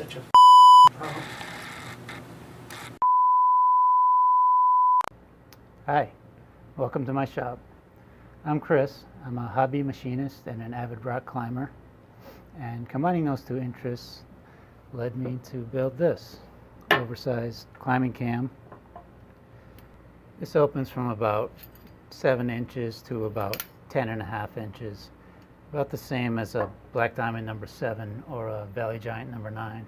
such a problem. Hi, welcome to my shop. I'm Chris. I'm a hobby machinist and an avid rock climber. And combining those two interests led me to build this oversized climbing cam. This opens from about 7 inches to about 10.5 inches. About the same as a Black Diamond number 7 or a Valley Giant number 9.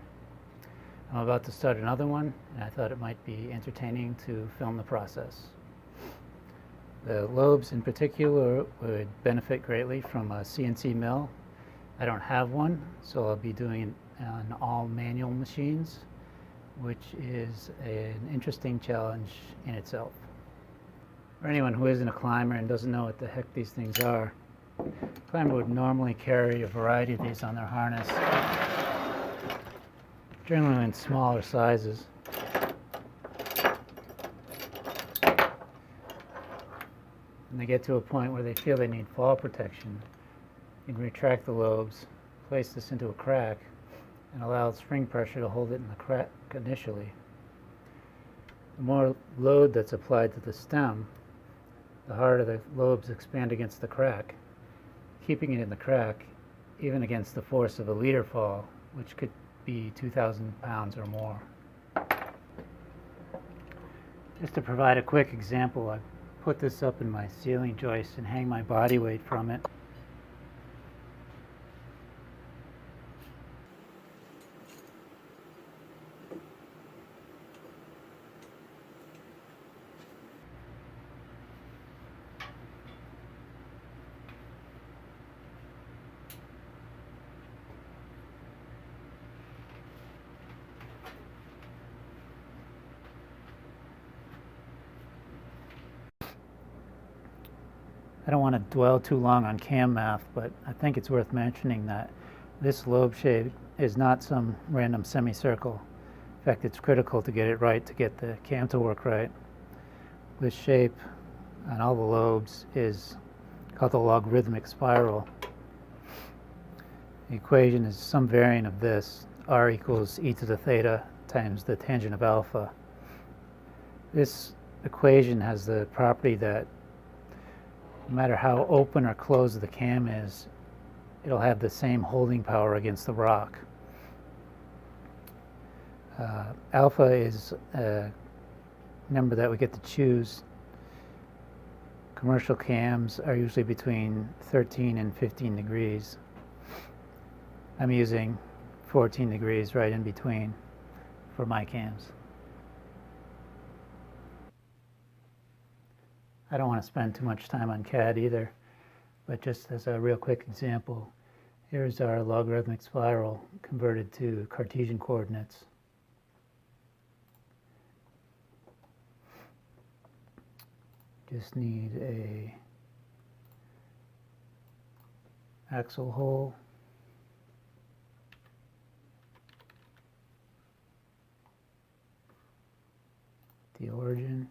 I'm about to start another one, and I thought it might be entertaining to film the process. The lobes in particular would benefit greatly from a CNC mill. I don't have one, so I'll be doing it on all manual machines, which is an interesting challenge in itself. For anyone who isn't a climber and doesn't know what the heck these things are, a climber would normally carry a variety of these on their harness, generally in smaller sizes. When they get to a point where they feel they need fall protection, you can retract the lobes, place this into a crack, and allow spring pressure to hold it in the crack initially. The more load that's applied to the stem, the harder the lobes expand against the crack, keeping it in the crack even against the force of a leader fall, which could be 2,000 pounds or more. Just to provide a quick example, I put this up in my ceiling joist and hang my body weight from it. I don't want to dwell too long on cam math, but I think it's worth mentioning that this lobe shape is not some random semicircle. In fact, it's critical to get it right, to get the cam to work right. This shape on all the lobes is called the logarithmic spiral. The equation is some variant of this, r equals e to the theta times the tangent of alpha. This equation has the property that no matter how open or closed the cam is, it'll have the same holding power against the rock. Alpha is a number that we get to choose. Commercial cams are usually between 13 and 15 degrees. I'm using 14 degrees right in between for my cams. I don't want to spend too much time on CAD either, but just as a real quick example, here's our logarithmic spiral converted to Cartesian coordinates. Just need a axle hole, the origin,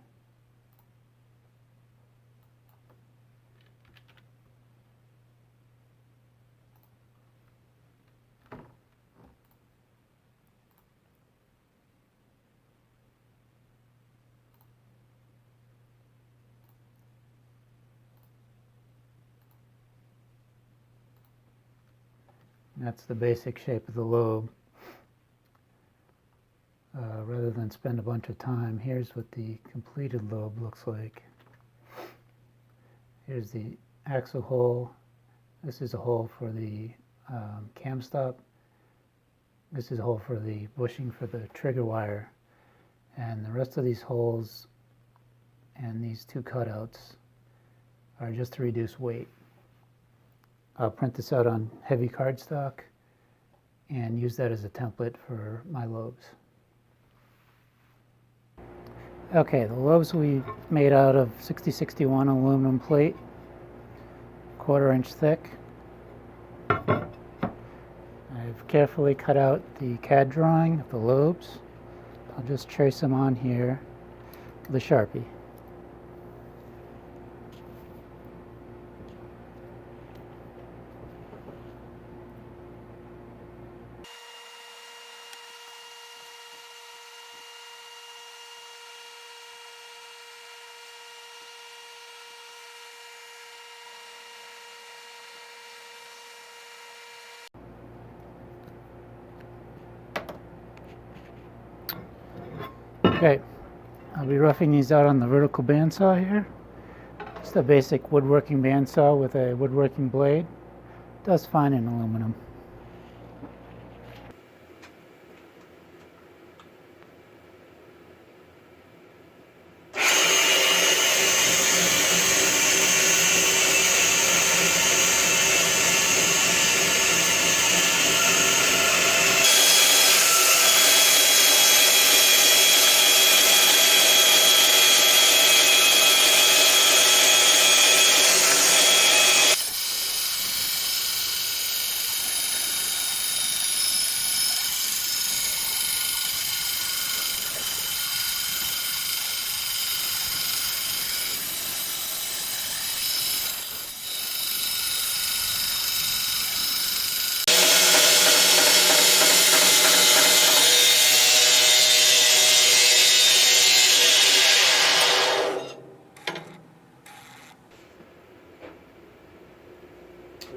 that's the basic shape of the lobe. Rather than spend a bunch of time, here's what the completed lobe looks like. Here's the axle hole. This is a hole for the cam stop. This is a hole for the bushing for the trigger wire. And the rest of these holes and these two cutouts are just to reduce weight. I'll print this out on heavy cardstock and use that as a template for my lobes. Okay, the lobes we made out of 6061 aluminum plate, 1/4 inch thick. I've carefully cut out the CAD drawing of the lobes. I'll just trace them on here with a Sharpie. Okay, I'll be roughing these out on the vertical bandsaw here. Just a basic woodworking bandsaw with a woodworking blade. Does fine in aluminum.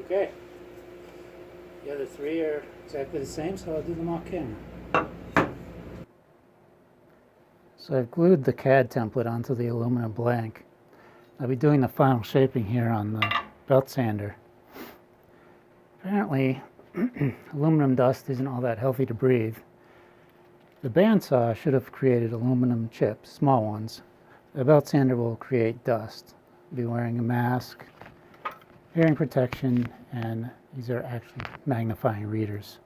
Okay, the other three are exactly the same, so I'll do them off camera. So I've glued the CAD template onto the aluminum blank. I'll be doing the final shaping here on the belt sander. Apparently, aluminum dust isn't all that healthy to breathe. The bandsaw should have created aluminum chips, small ones. The belt sander will create dust. I'll be wearing a mask, hearing protection, and these are actually magnifying readers.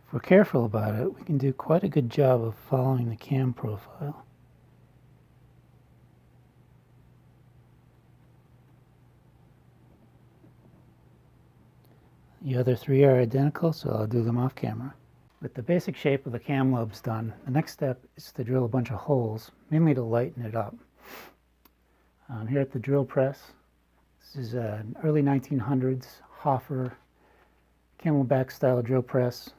If we're careful about it, we can do quite a good job of following the cam profile. The other three are identical, so I'll do them off camera. With the basic shape of the cam lobes done, the next step is to drill a bunch of holes, mainly to lighten it up. Here at the drill press, this is an early 1900s Hoffer camelback style drill press,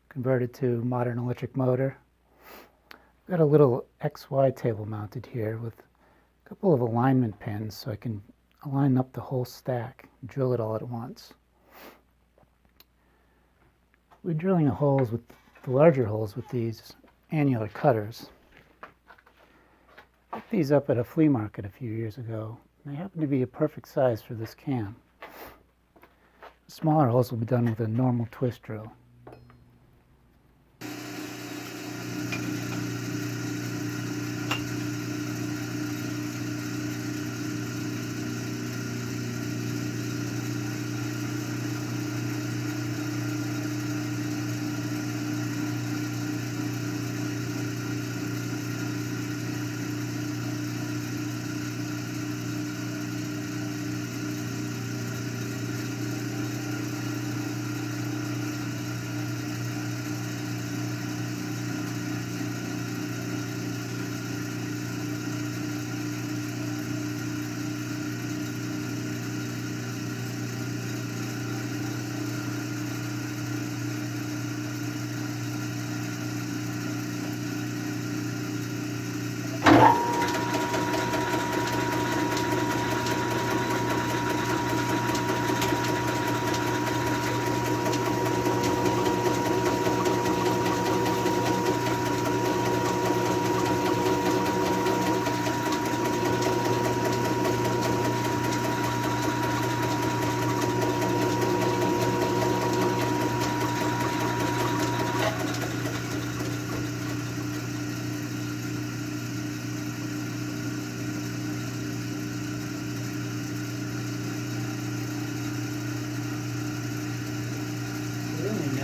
converted to modern electric motor. Got a little XY table mounted here with a couple of alignment pins so I can align up the whole stack and drill it all at once. We're drilling the larger holes with these annular cutters. I picked these up at a flea market a few years ago. They happen to be a perfect size for this cam. The smaller holes will be done with a normal twist drill.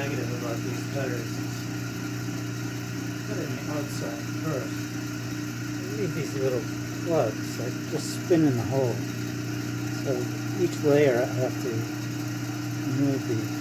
negative about these cutters is cutting the outside first. I need these little plugs, like just spinning the hole. So each layer I have to remove these.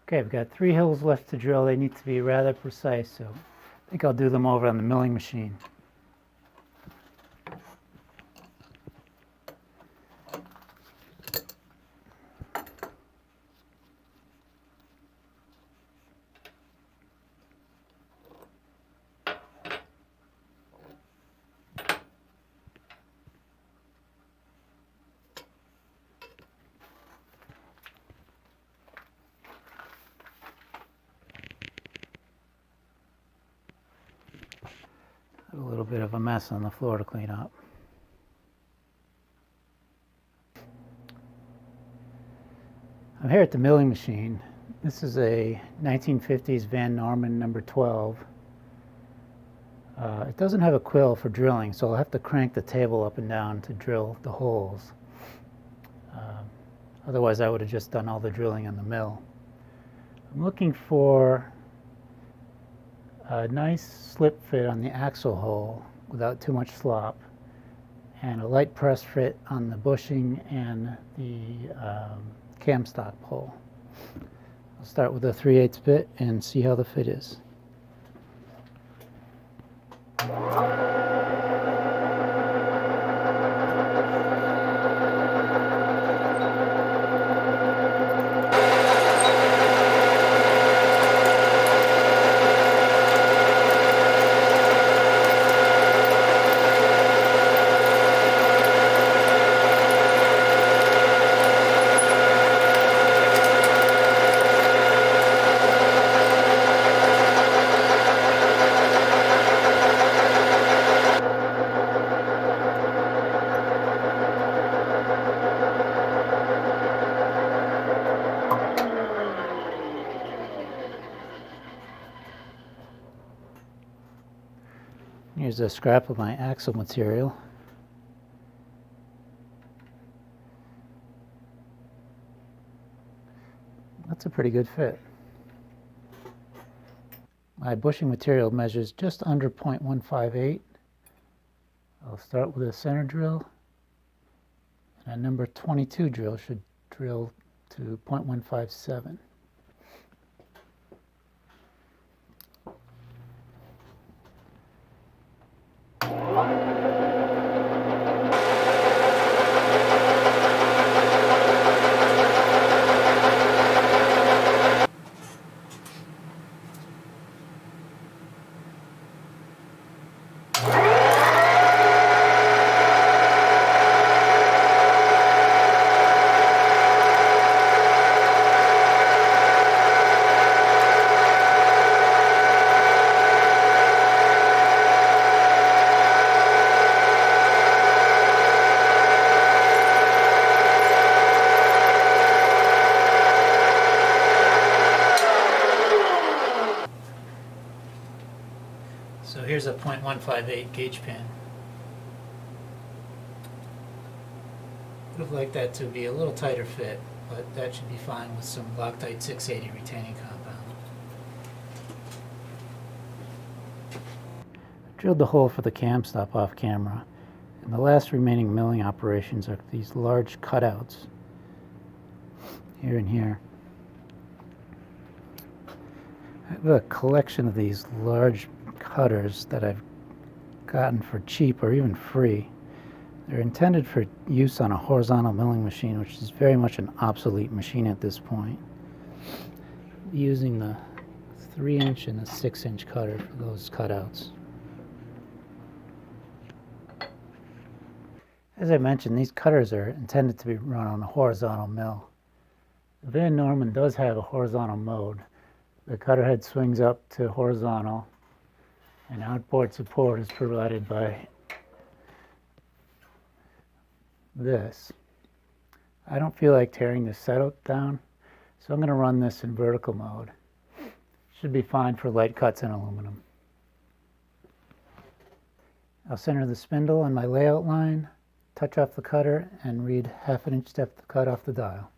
Okay, I've got 3 holes left to drill. They need to be rather precise, so I think I'll do them over on the milling machine. A little bit of a mess on the floor to clean up. I'm here at the milling machine. This is a 1950s Van Norman number 12. It doesn't have a quill for drilling, so I'll have to crank the table up and down to drill the holes. Otherwise, I would have just done all the drilling on the mill. I'm looking for a nice slip fit on the axle hole without too much slop, and a light press fit on the bushing and the camstock pole. I'll start with a 3/8 bit and see how the fit is. Here's a scrap of my axle material. That's a pretty good fit. My bushing material measures just under 0.158. I'll start with a center drill, and a number 22 drill should drill to 0.157. here's a .158 gauge pin. Would have liked that to be a little tighter fit, but that should be fine with some Loctite 680 retaining compound. I drilled the hole for the cam stop off camera, and the last remaining milling operations are these large cutouts here and here. I have a collection of these large cutters that I've gotten for cheap or even free. They're intended for use on a horizontal milling machine, which is very much an obsolete machine at this point. Using the 3-inch and the 6-inch cutter for those cutouts. As I mentioned, these cutters are intended to be run on a horizontal mill. The Van Norman does have a horizontal mode. The cutter head swings up to horizontal, and outboard support is provided by this. I don't feel like tearing this setup down, so I'm going to run this in vertical mode. Should be fine for light cuts in aluminum. I'll center the spindle on my layout line, touch off the cutter, and read 1/2 inch depth cut off the dial.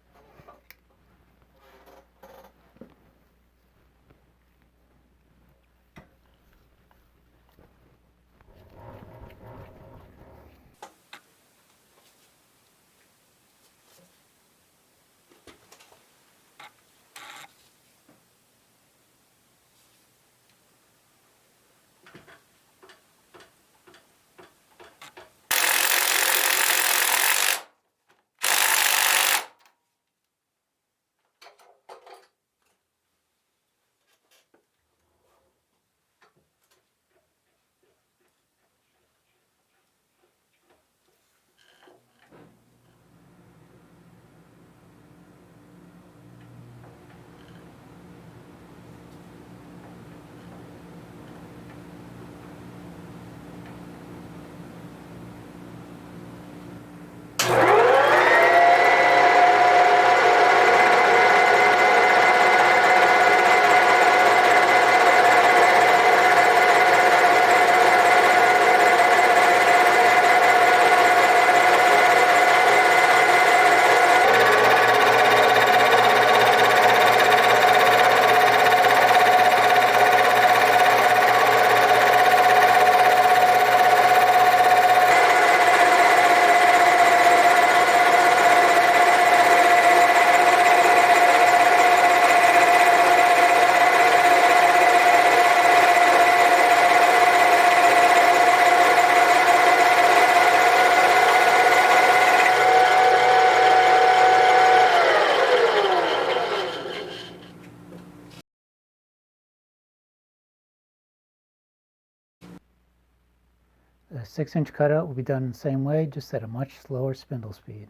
The 6-inch cutout will be done the same way, just at a much slower spindle speed.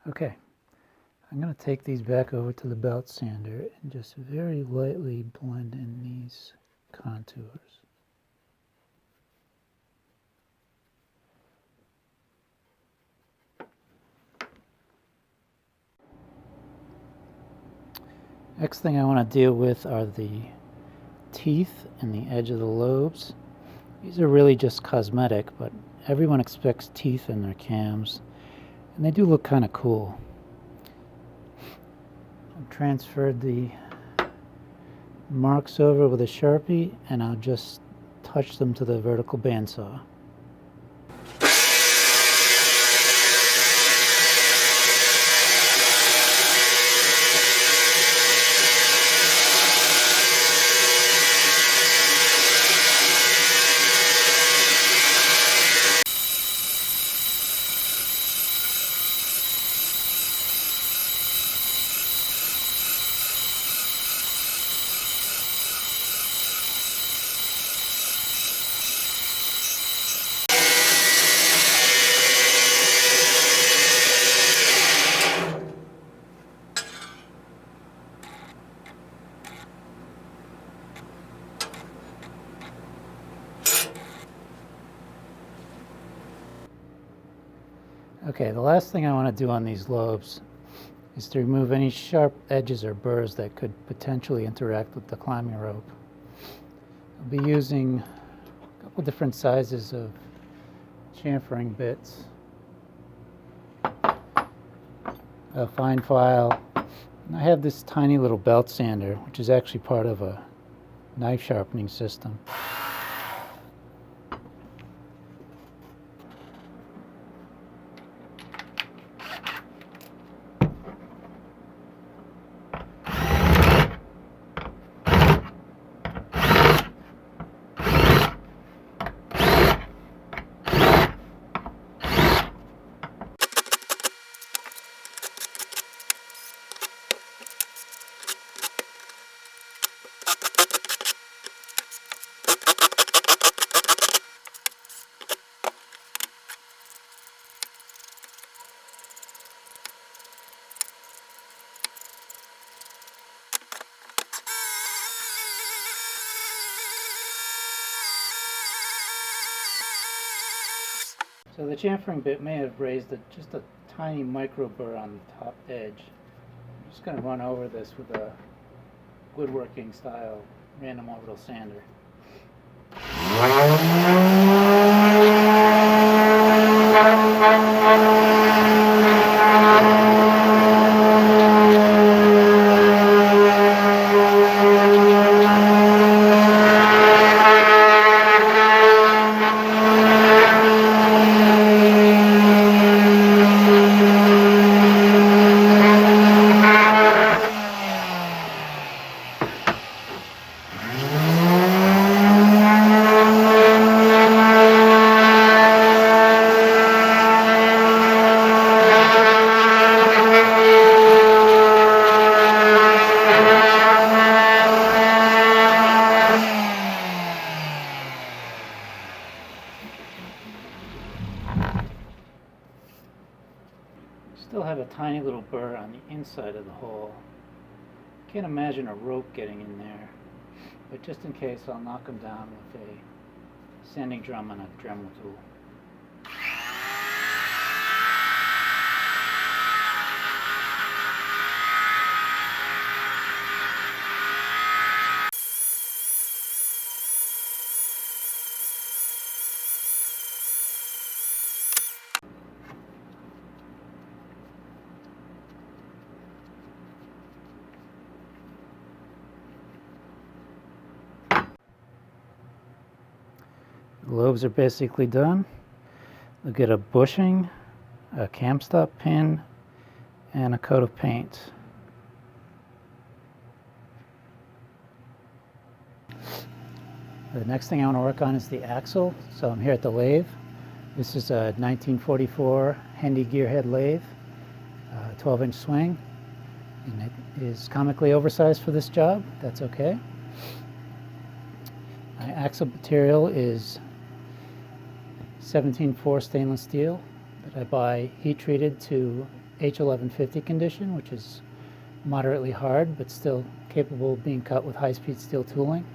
Okay, I'm going to take these back over to the belt sander and just very lightly blend in these contours. Next thing I want to deal with are the teeth and the edge of the lobes. These are really just cosmetic, but everyone expects teeth in their cams, and they do look kind of cool. I've transferred the marks over with a Sharpie, and I'll just touch them to the vertical bandsaw. Okay, the last thing I want to do on these lobes is to remove any sharp edges or burrs that could potentially interact with the climbing rope. I'll be using a couple different sizes of chamfering bits, a fine file, and I have this tiny little belt sander, which is actually part of a knife sharpening system. So the chamfering bit may have raised just a tiny micro burr on the top edge. I'm just going to run over this with a woodworking style random orbital sander. Still have a tiny little burr on the inside of the hole. Can't imagine a rope getting in there, but just in case, I'll knock them down with a sanding drum and a Dremel tool. The lobes are basically done. We'll get a bushing, a cam stop pin, and a coat of paint. The next thing I want to work on is the axle. So I'm here at the lathe. This is a 1944 Hendy gearhead lathe, 12-inch swing, and it is comically oversized for this job. That's okay. My axle material is 17.4 stainless steel that I buy heat treated to H1150 condition, which is moderately hard but still capable of being cut with high-speed steel tooling.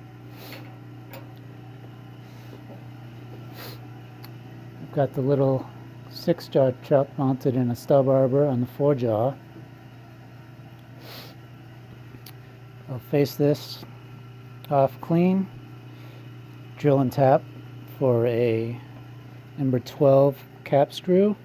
Got the little 6-jaw chuck mounted in a stub arbor on the 4-jaw. I'll face this off clean, drill and tap for a number 12 cap screw.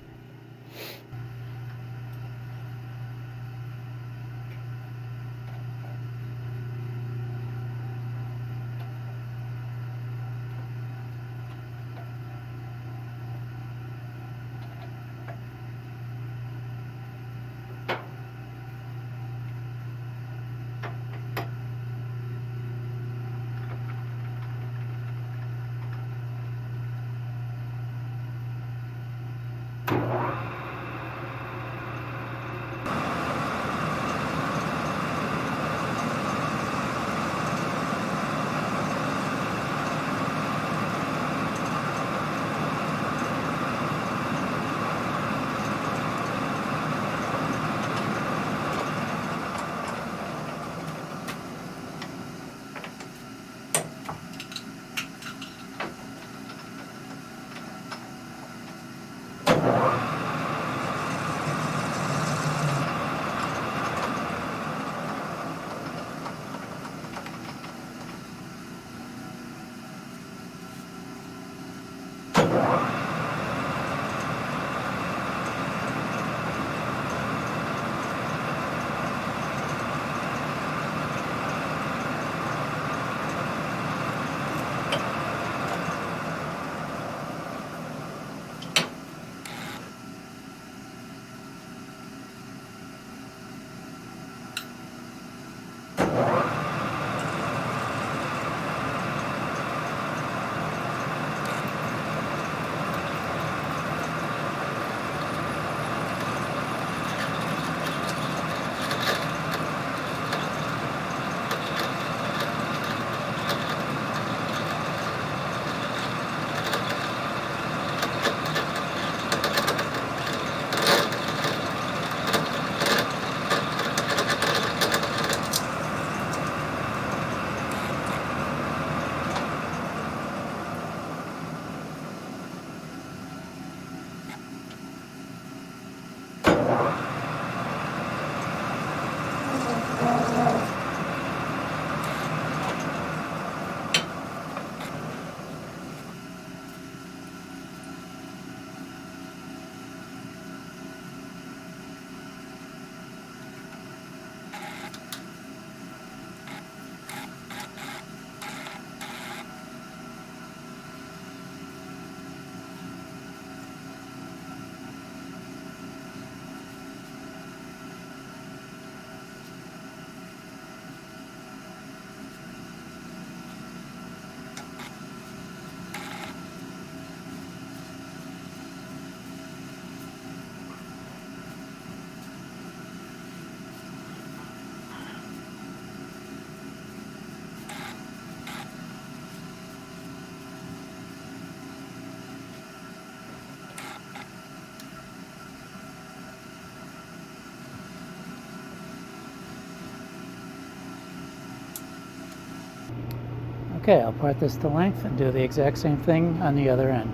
Okay, I'll part this to length and do the exact same thing on the other end.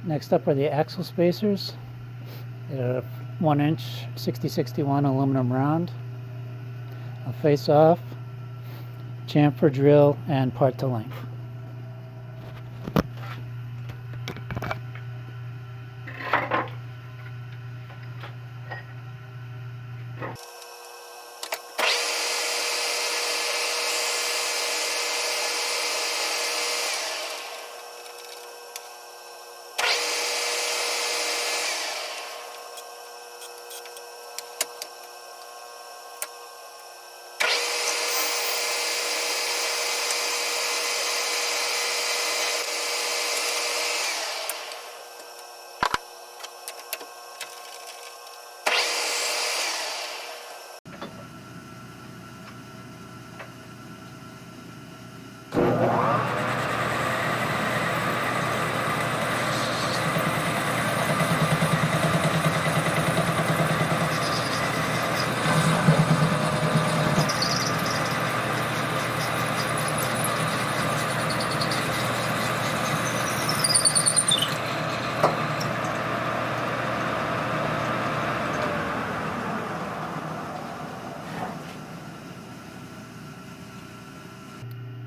Next up are the axle spacers. They're a 1-inch 6061 aluminum round. A face off, chamfer drill, and part to length.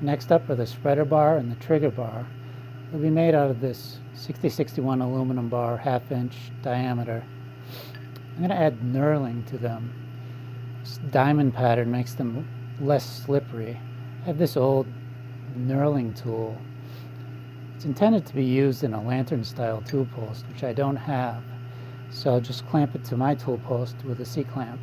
Next up are the spreader bar and the trigger bar. They'll be made out of this 6061 aluminum bar, 1/2 inch diameter. I'm going to add knurling to them. This diamond pattern makes them less slippery. I have this old knurling tool. It's intended to be used in a lantern style tool post, which I don't have. So I'll just clamp it to my tool post with a C-clamp.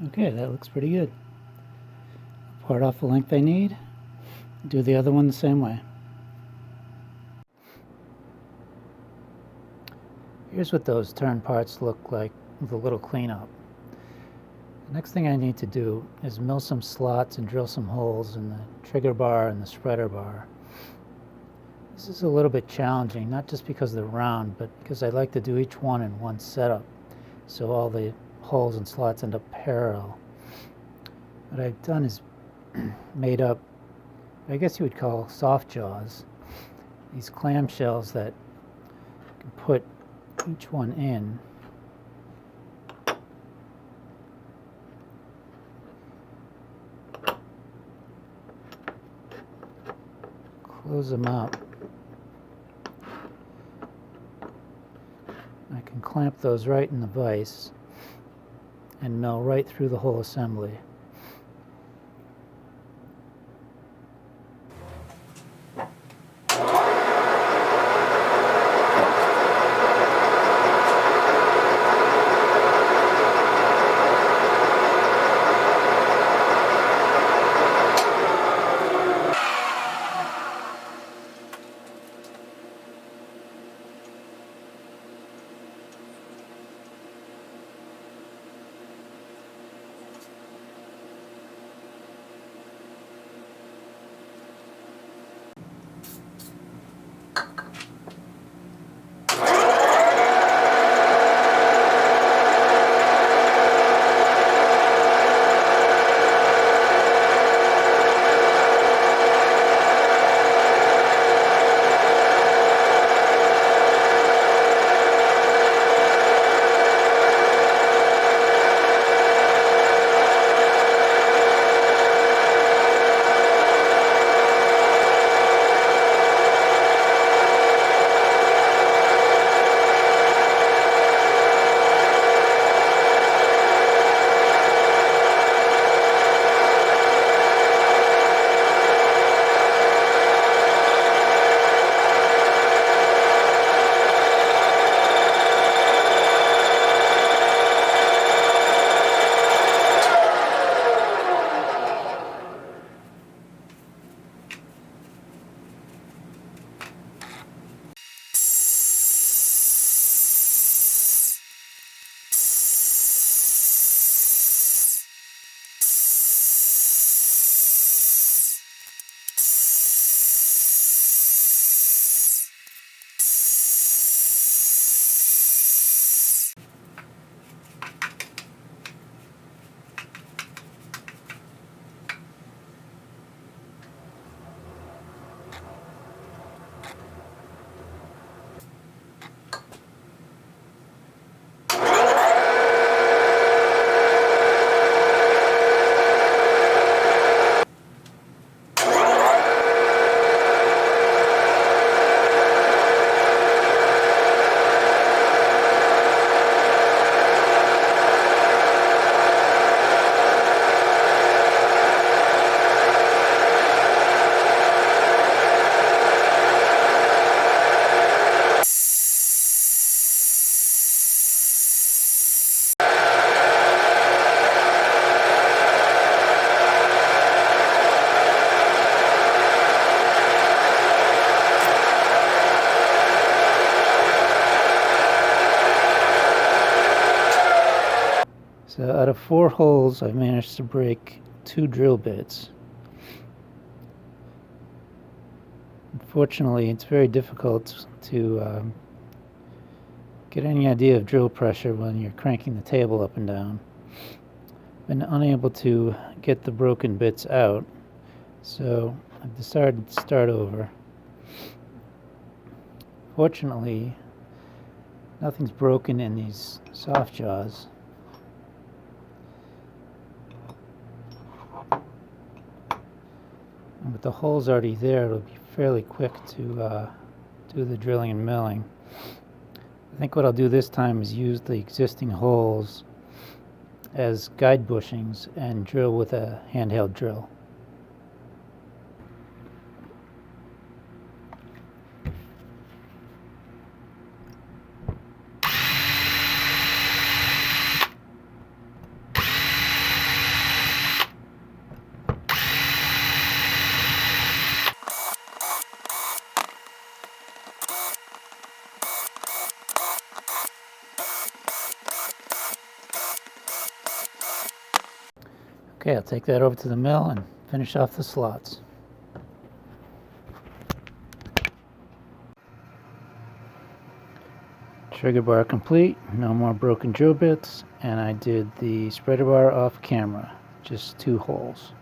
Okay, that looks pretty good. Part off the length I need. Do the other one the same way. Here's what those turn parts look like with a little cleanup. The next thing I need to do is mill some slots and drill some holes in the trigger bar and the spreader bar. This is a little bit challenging, not just because they're round, but because I like to do each one in one setup, so all the holes and slots end up parallel. What I've done is made up, I guess you would call soft jaws, these clamshells that you can put each one in. Close them up. I can clamp those right in the vise and mill right through the whole assembly. 4 holes, I've managed to break 2 drill bits. Unfortunately, it's very difficult to get any idea of drill pressure when you're cranking the table up and down. Been unable to get the broken bits out, so I've decided to start over. Fortunately, nothing's broken in these soft jaws. And with the holes already there, it'll be fairly quick to do the drilling and milling. I think what I'll do this time is use the existing holes as guide bushings and drill with a handheld drill. Okay, I'll take that over to the mill and finish off the slots. Trigger bar complete, no more broken drill bits, and I did the spreader bar off camera, just 2 holes.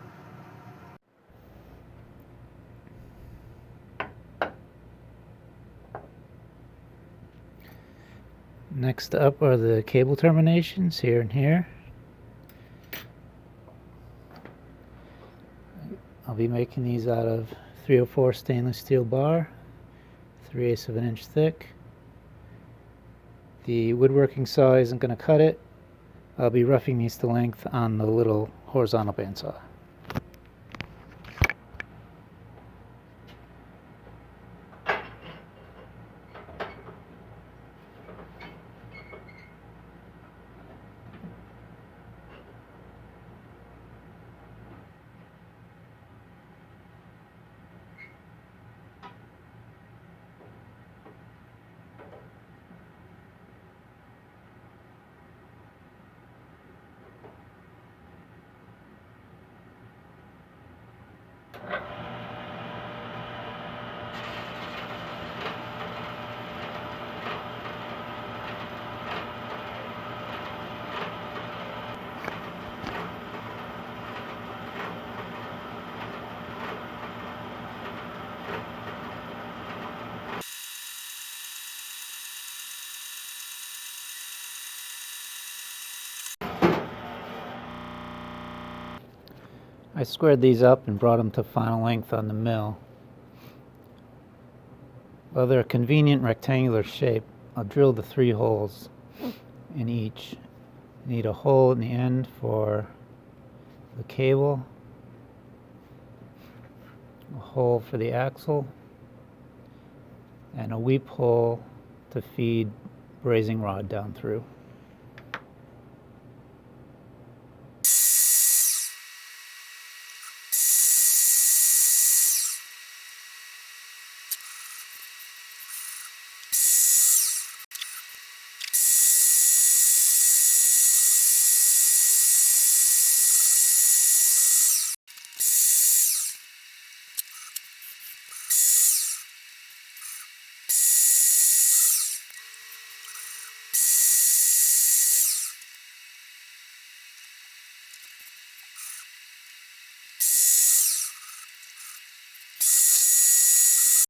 Next up are the cable terminations here and here. I'll be making these out of 304 stainless steel bar, 3/8 of an inch thick. The woodworking saw isn't going to cut it. I'll be roughing these to length on the little horizontal bandsaw. I squared these up and brought them to final length on the mill. While they're a convenient rectangular shape, I'll drill the 3 holes in each. I need a hole in the end for the cable, a hole for the axle, and a weep hole to feed brazing rod down through.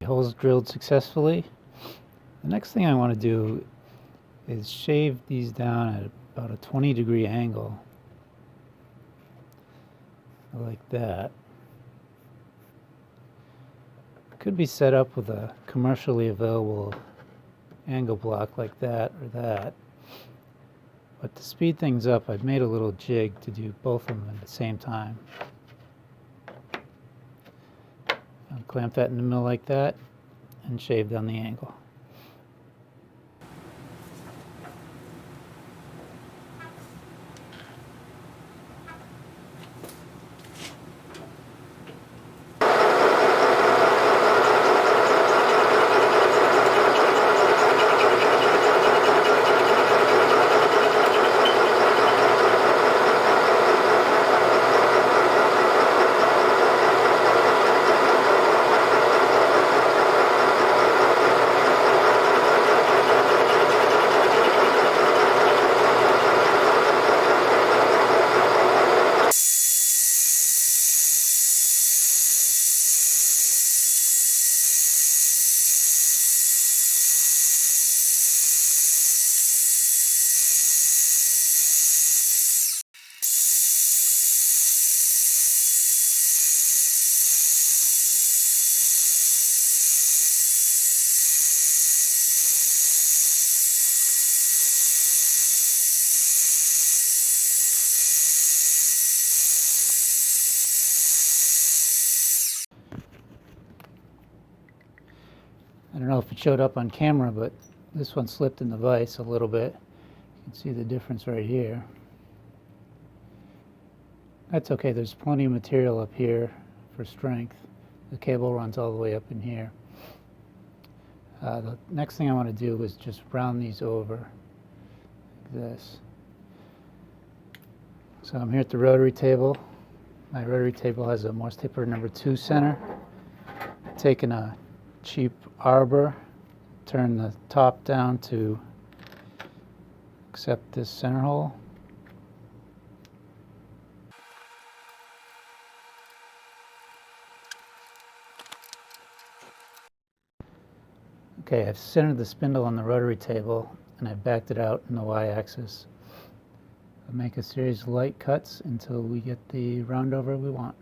Holes drilled successfully. The next thing I want to do is shave these down at about a 20-degree angle, like that. Could be set up with a commercially available angle block like that or that, but to speed things up, I've made a little jig to do both of them at the same time. I'll clamp that in the mill like that and shave down the angle. I don't know if it showed up on camera, but this one slipped in the vise a little bit. You can see the difference right here. That's okay, there's plenty of material up here for strength. The cable runs all the way up in here. The next thing I want to do is just round these over like this. So I'm here at the rotary table. My rotary table has a Morse taper number 2 center. Taking a cheap arbor, turn the top down to accept this center hole. Okay, I've centered the spindle on the rotary table and I've backed it out in the y-axis. I'll make a series of light cuts until we get the round over we want.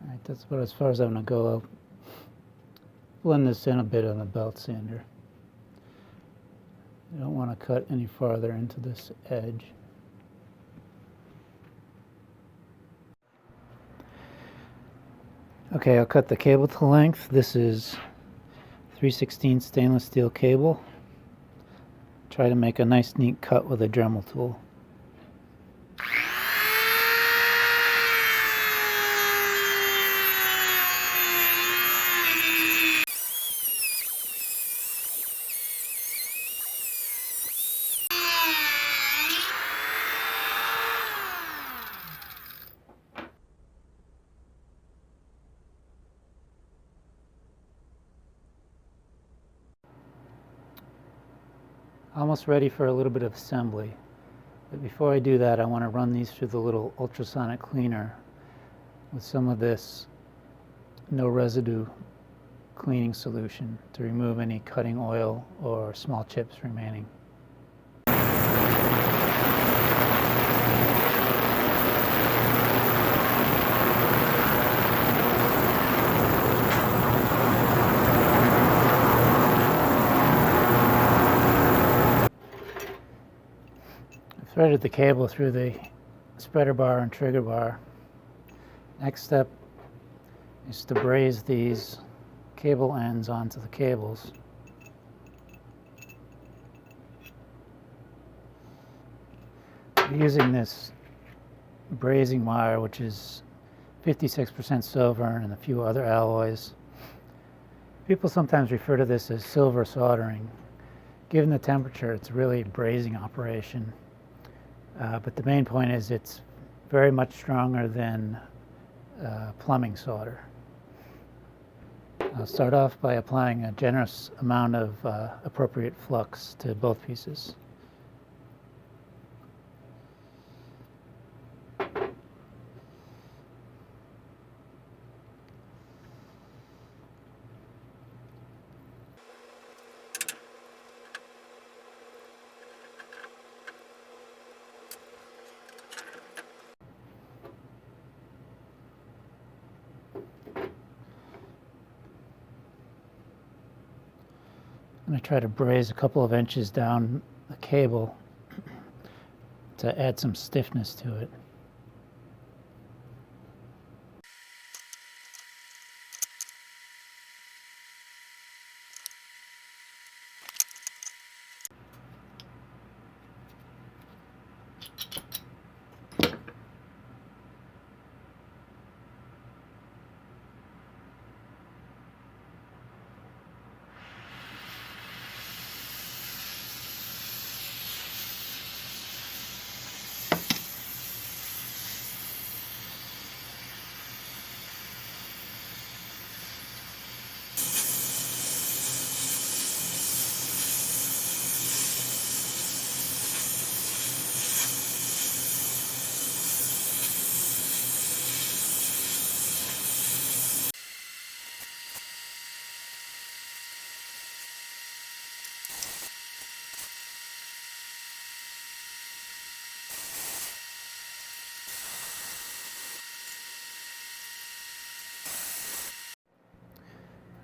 Alright, that's about as far as I'm going to go. I'll blend this in a bit on the belt sander. I don't want to cut any farther into this edge. Okay, I'll cut the cable to length. This is 3/16 stainless steel cable. Try to make a nice neat cut with a Dremel tool. Almost ready for a little bit of assembly. But before I do that, I want to run these through the little ultrasonic cleaner with some of this no residue cleaning solution to remove any cutting oil or small chips remaining. Threaded the cable through the spreader bar and trigger bar. Next step is to braze these cable ends onto the cables. I'm using this brazing wire, which is 56% silver and a few other alloys. People sometimes refer to this as silver soldering. Given the temperature, it's really a brazing operation. But the main point is it's very much stronger than plumbing solder. I'll start off by applying a generous amount of appropriate flux to both pieces. I'm going to try to braze a couple of inches down the cable to add some stiffness to it.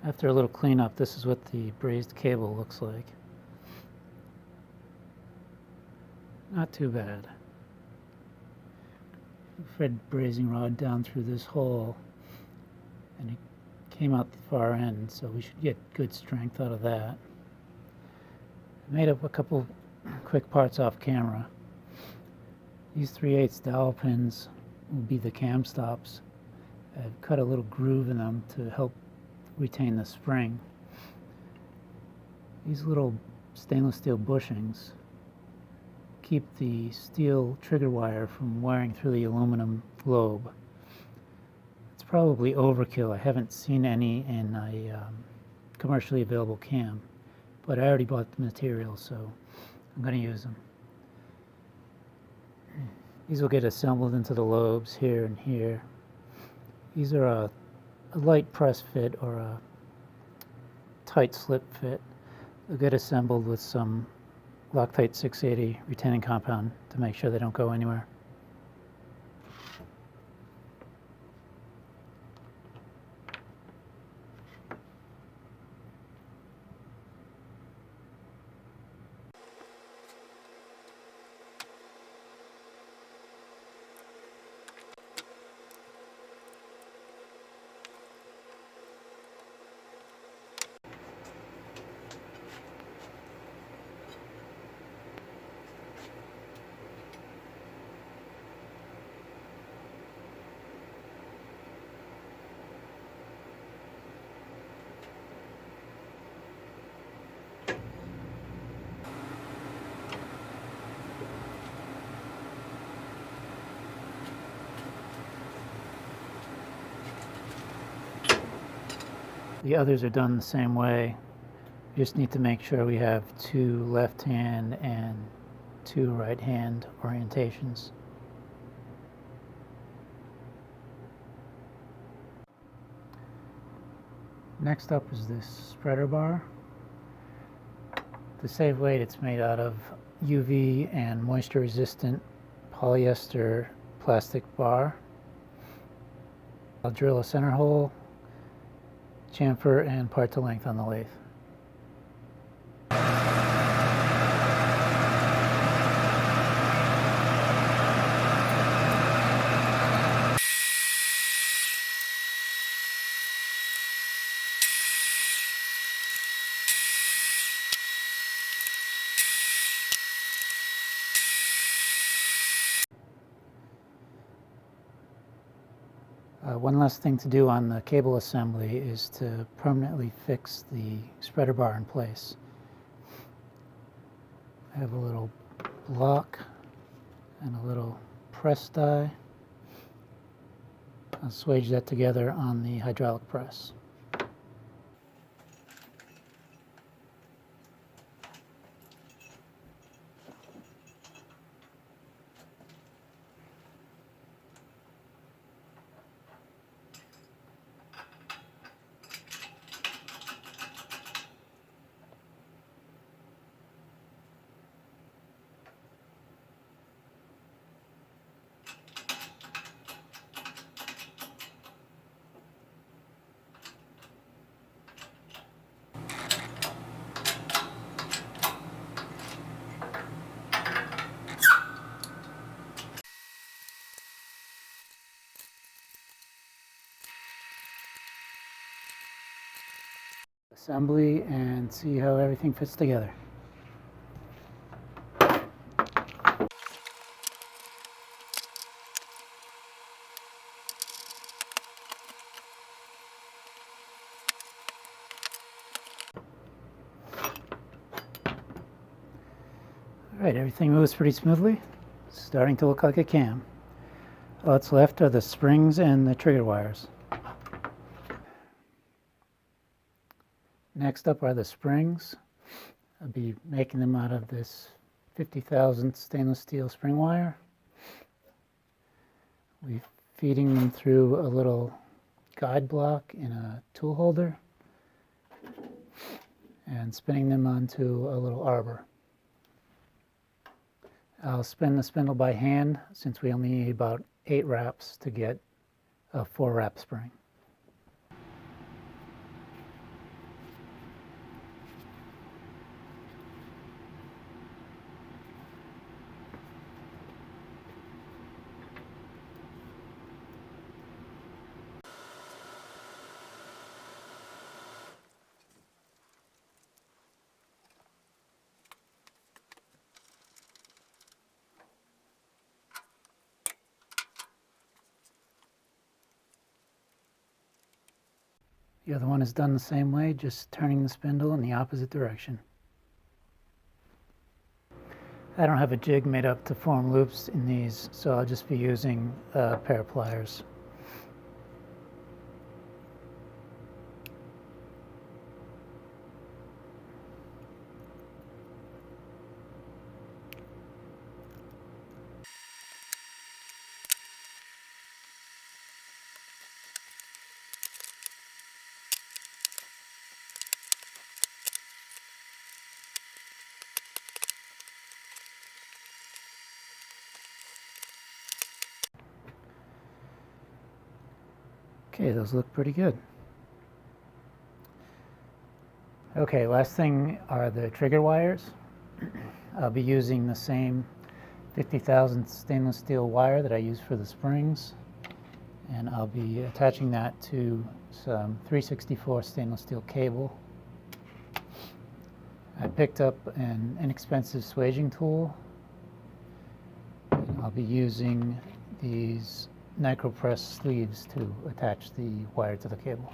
After a little cleanup, this is what the brazed cable looks like. Not too bad. We fed brazing rod down through this hole, and it came out the far end, so we should get good strength out of that. I made up a couple quick parts off camera. These 3/8 dowel pins will be the cam stops. I've cut a little groove in them to help retain the spring. These little stainless steel bushings keep the steel trigger wire from wiring through the aluminum lobe. It's probably overkill. I haven't seen any in a commercially available cam, but I already bought the material, so I'm going to use them. These will get assembled into the lobes here and here. These are a light press fit or a tight slip fit. They'll get assembled with some Loctite 680 retaining compound to make sure they don't go anywhere. The others are done the same way. We just need to make sure we have 2 left hand and 2 right hand orientations. Next up is this spreader bar. To save weight, it's made out of UV and moisture resistant polyester plastic bar. I'll drill a center hole, chamfer, and part to length on the lathe. One last thing to do on the cable assembly is to permanently fix the spreader bar in place. I have a little block and a little press die. I'll swage that together on the hydraulic press. Assembly and see how everything fits together. Alright, everything moves pretty smoothly. It's starting to look like a cam. All that's left are the springs and the trigger wires. Next up are the springs. I'll be making them out of this 50,000 stainless steel spring wire. We're feeding them through a little guide block in a tool holder and spinning them onto a little arbor. I'll spin the spindle by hand since we only need about 8 wraps to get a 4 wrap spring. The other one is done the same way, just turning the spindle in the opposite direction. I don't have a jig made up to form loops in these, so I'll just be using a pair of pliers. Okay, those look pretty good. Okay, last thing are the trigger wires. I'll be using the same 50,000 stainless steel wire that I use for the springs, and I'll be attaching that to some 364 stainless steel cable. I picked up an inexpensive swaging tool. I'll be using these Nicro press sleeves to attach the wire to the cable.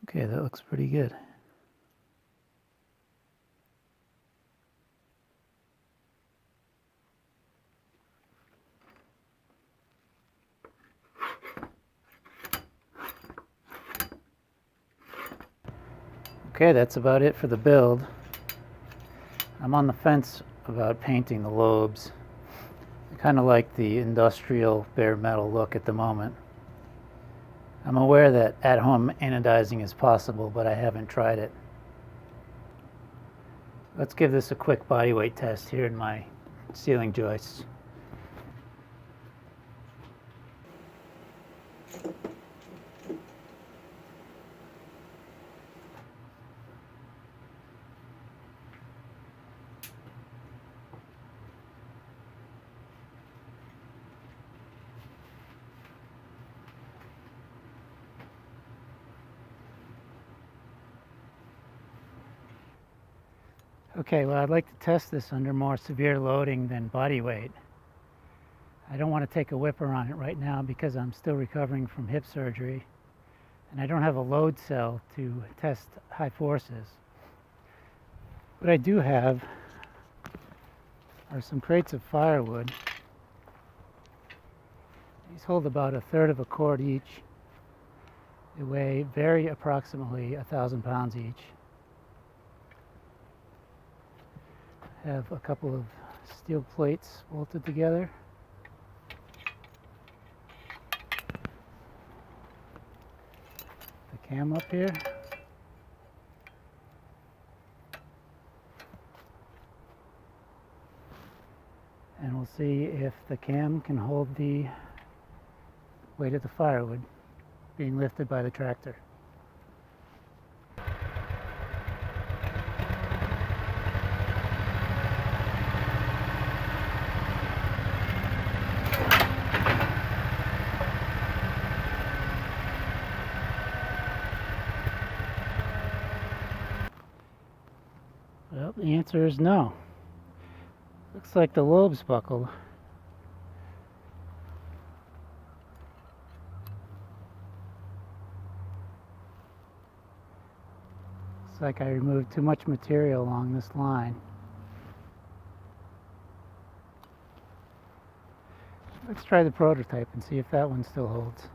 Okay, that looks pretty good. Okay, that's about it for the build. I'm on the fence about painting the lobes. I kind of like the industrial bare metal look at the moment. I'm aware that at-home anodizing is possible, but I haven't tried it. Let's give this a quick body weight test here in my ceiling joists. Okay, well, I'd like to test this under more severe loading than body weight. I don't want to take a whipper on it right now because I'm still recovering from hip surgery, and I don't have a load cell to test high forces. What I do have are some crates of firewood. These hold about 1/3 of a cord each. They vary approximately 1,000 pounds each. Have a couple of steel plates bolted together. The cam up here. And we'll see if the cam can hold the weight of the firewood being lifted by the tractor. Well, the answer is no. Looks like the lobes buckled. Looks like I removed too much material along this line. Let's try the prototype and see if that one still holds.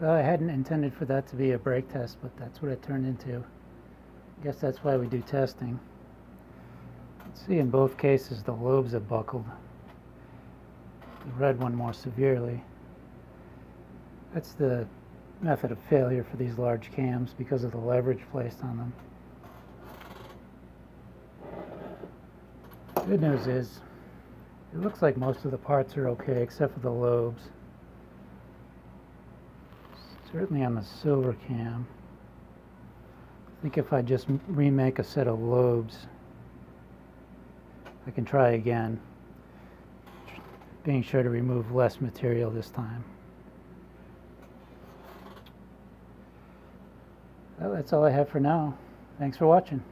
Well, I hadn't intended for that to be a brake test, but that's what it turned into. I guess that's why we do testing. Let's see, in both cases the lobes have buckled. The red one more severely. That's the method of failure for these large cams because of the leverage placed on them. Good news is, it looks like most of the parts are okay except for the lobes. Certainly on the silver cam. I think if I just remake a set of lobes, I can try again, being sure to remove less material this time. Well, that's all I have for now. Thanks for watching.